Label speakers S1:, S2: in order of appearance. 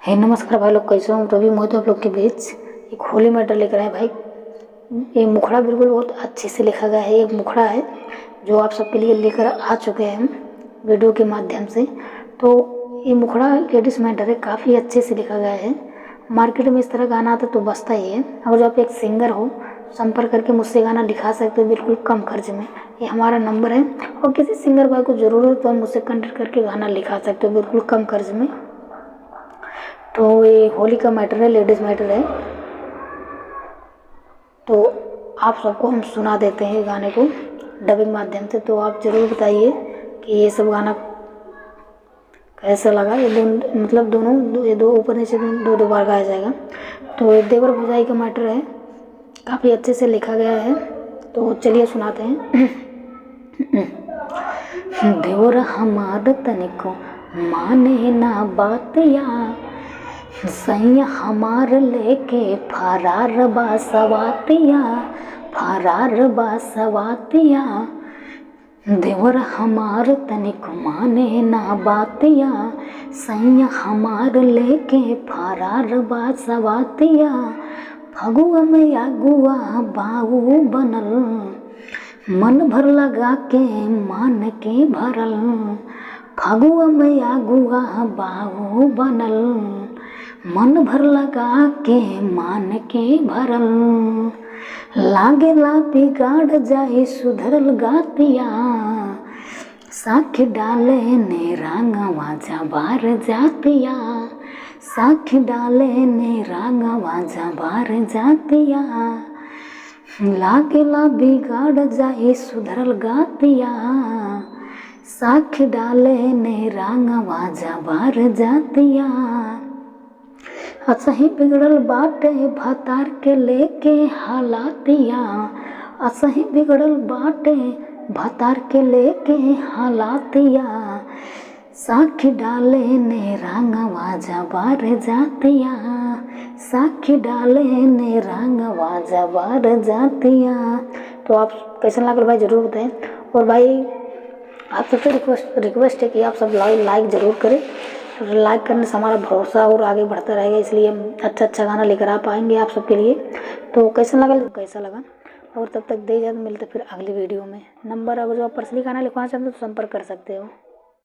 S1: है नमस्कार भाई लोग, कैसे हो? रवि मोहित आप लोग के बीच एक होली मैटर लेकर आए भाई। ये मुखड़ा बिल्कुल बहुत अच्छे से लिखा गया है। एक मुखड़ा है जो आप सबके लिए लेकर आ चुके हैं हम वीडियो के माध्यम से। तो ये मुखड़ा लेडीज मैटर है, काफ़ी अच्छे से लिखा गया है। मार्केट में इस तरह गाना आता तो बचता ही है। अगर जो आप एक सिंगर हो, संपर्क करके मुझसे गाना लिखा सकते हो बिल्कुल कम खर्च में। ये हमारा नंबर है और किसी सिंगर भाई को ज़रूरत हो तो हम मुझसे कॉन्टेक्ट करके गाना लिखा सकते हो बिल्कुल कम खर्च में। तो ये होली का मैटर है, लेडीज़ मैटर है। तो आप सबको हम सुना देते हैं गाने को डबिंग माध्यम से। तो आप ज़रूर बताइए कि ये सब गाना कैसा लगा। ये दोनों ये दो ऊपर नीचे दो दो बार गाया जाएगा। तो ये देवर भौजाई का मैटर है, काफ़ी अच्छे से लिखा गया है। तो चलिए सुनाते हैं। देवर हमार तनिको माने ना बात या सैया हमार लेके फरार बासवातिया, फरार बासवातिया। देवर हमार तनिक माने ना बातिया, सैया हमार लेके फरार बासवातिया। फगुआ में आगुआ बाऊ बनल, मन भर लगा के मान के भरल। फगुआ में आगुआ बाऊ बनल, मन भर लगा के मान के भरल। लागेला बिगाड़ जाए सुधरल गातिया, साख डाले ने रांगवा जबार जातिया, साख डाले ने रांगवा जबार जातिया। लागेला बिगाड़ जाए सुधरल गातिया, साख डाले ने रांगवा जबार जातिया। असही बिगड़ल बाटे भतार के लेके हालातिया, असही बिगड़ल बाटे भतार के लेके हालातिया। साखी डाले ने रांगवा जबार जातिया, साखी डाले ने रांगवा जबार जातिया। तो आप कैसा लगा भाई ज़रूर बताएं। और भाई आप सबसे रिक्वेस्ट है कि आप सब लाइक ज़रूर करें। तो लाइक करने से हमारा भरोसा और आगे बढ़ता रहेगा, इसलिए हम अच्छा गाना लेकर आ पाएंगे आप सबके लिए। तो कैसा लगा और तब तक दे इजाज़त, मिलते फिर अगली वीडियो में। नंबर अगर जो आप पर्सनली गाना लिखवाना चाहते हो तो संपर्क कर सकते हो।